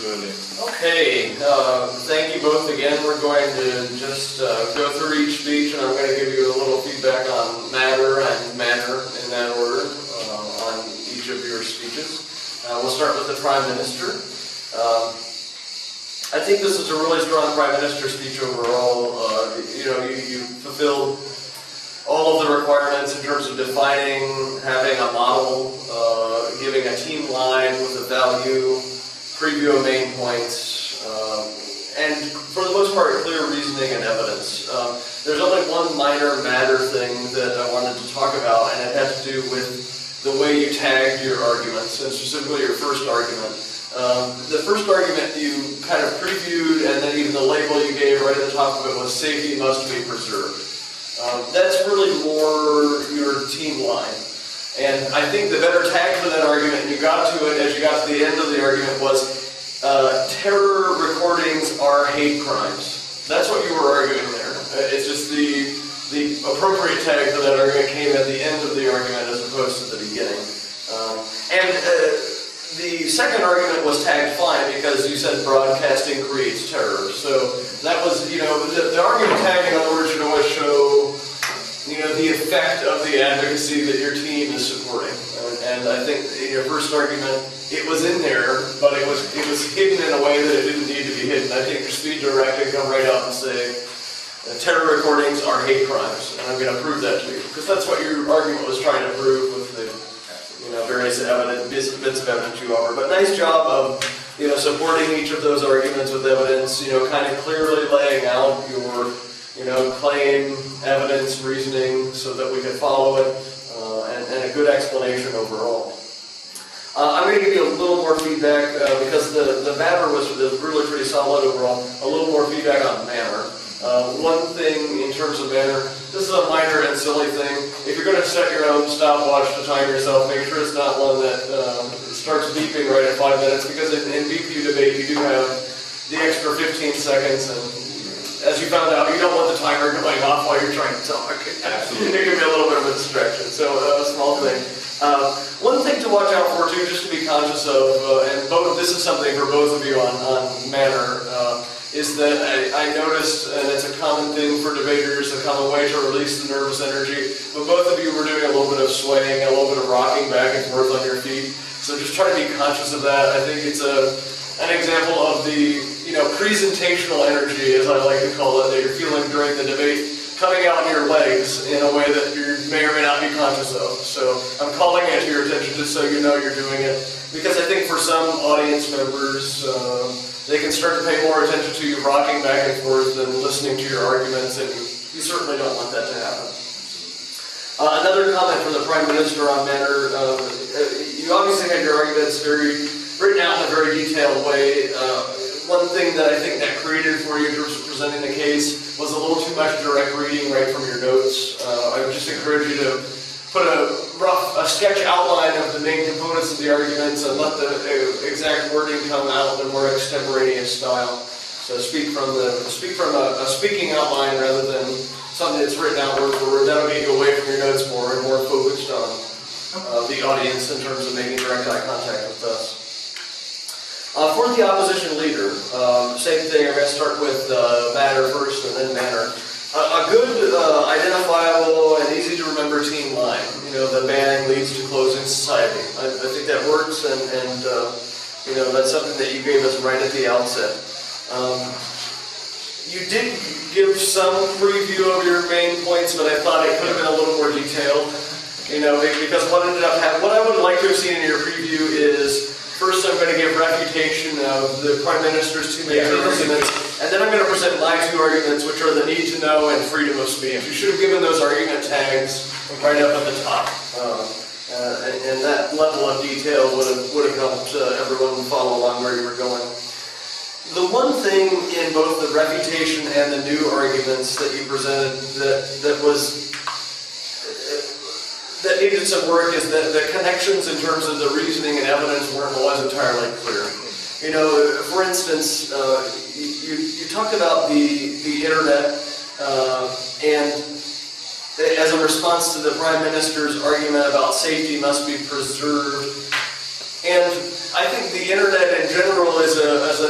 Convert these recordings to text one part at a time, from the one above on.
surely. Okay, thank you both again. We're going to just go through each speech, and I'm going to give you a little feedback on matter and manner in that order on each of your speeches. We'll start with the Prime Minister. I think this is a really strong Prime Minister speech overall. You fulfilled all of the requirements in terms of defining, having a model, giving a team line with a value, preview of main points, and for the most part, clear reasoning and evidence. There's only one minor matter thing that I wanted to talk about, and it had to do with the way you tagged your arguments, and specifically your first argument. The first argument you kind of previewed, and then even the label you gave right at the top of it was "Safety must be preserved." That's really more your team line. And I think the better tag for that argument, and you got to it as you got to the end of the argument, was terror recordings are hate crimes. That's what you were arguing there. It's just the appropriate tag for that argument came at the end of the argument as opposed to the beginning. The second argument was tagged fine because you said broadcasting creates terror. So that was, the argument tag, in other words, should always show, the effect of the advocacy that your team is supporting. And I think in your first argument, it was in there, but it was hidden in a way that it didn't need to be hidden. I think your speed director can come right out and say, terror recordings are hate crimes, and I'm going to prove that to you. Because that's what your argument was trying to prove with the various bits of evidence you offer. But nice job of, supporting each of those arguments with evidence, kind of clearly laying out your, claim, evidence, reasoning, so that we can follow it, and a good explanation overall. I'm going to give you a little more feedback, because the matter was really pretty solid overall, a little more feedback on manner. One thing in terms of manner, this is a minor and silly thing. If you're going to set your own stopwatch to time yourself, make sure it's not one that starts beeping right at 5 minutes, because in BPU debate you do have the extra 15 seconds, and as you found out, you don't want the timer going off while you're trying to talk. Absolutely. It can be a little bit of a distraction, so a small thing. One thing to watch out for too, just to be conscious of, and this is something for both of you on manner, is that I noticed, and it's a common thing for debaters, a common way to release the nervous energy, but both of you were doing a little bit of swaying, a little bit of rocking back and forth on your feet, so just try to be conscious of that. I think it's an example of the presentational energy, as I like to call it, that you're feeling during the debate, coming out in your legs in a way that you may or may not be conscious of. So I'm calling it to your attention just so you know you're doing it, because I think for some audience members, they can start to pay more attention to you rocking back and forth than listening to your arguments, and you certainly don't want that to happen. Another comment from the Prime Minister on manner, you obviously had your arguments written out in a very detailed way. One thing that I think that created for you in terms of presenting the case was a little too much direct reading right from your notes. I would just encourage you to put a sketch outline of the main components of the arguments and let the exact wording come out in a more extemporaneous style. So speak from a speaking outline rather than something that's written out word for word. That'll get you away from your notes more and more focused on the audience in terms of making direct eye contact with us. For the opposition leader, same thing. I'm going to start with matter first and then manner. A good, identifiable, and easy to remember team line. The banning leads to closing society. I think that works, and that's something that you gave us right at the outset. You did give some preview of your main points, but I thought it could have been a little more detailed. Because what I would like to have seen in your preview is, first I'm going to give refutation of the Prime Minister's two major arguments, and then I'm going to present my two arguments, which are the need to know and freedom of speech. You should have given those argument tags right up at the top. And that level of detail would have helped everyone follow along where you were going. The one thing in both the refutation and the new arguments that you presented that needed some work is that the connections in terms of the reasoning and evidence weren't always entirely clear. For instance, you talked about the internet and as a response to the Prime Minister's argument about safety must be preserved. And I think the internet in general is a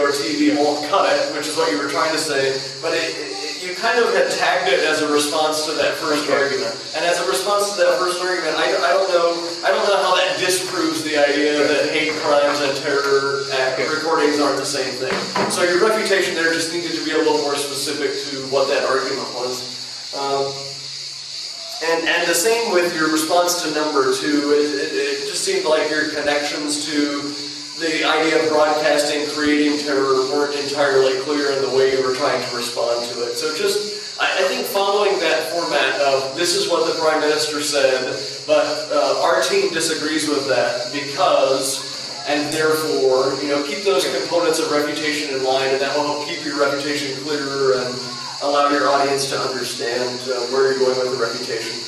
or TV won't cut it, which is what you were trying to say, but you kind of had tagged it as a response to that first argument. And as a response to that first argument, I don't know how that disproves the idea that hate crimes and terror act recordings aren't the same thing. So your refutation there just needed to be a little more specific to what that argument was. And the same with your response to number 2. It just seemed like your connections to the idea of broadcasting, creating terror weren't entirely clear in the way you were trying to respond to it. So just, I think following that format of this is what the Prime Minister said, but our team disagrees with that because, and therefore, keep those components of refutation in mind, and that will help keep your refutation clearer and allow your audience to understand where you're going with the refutation.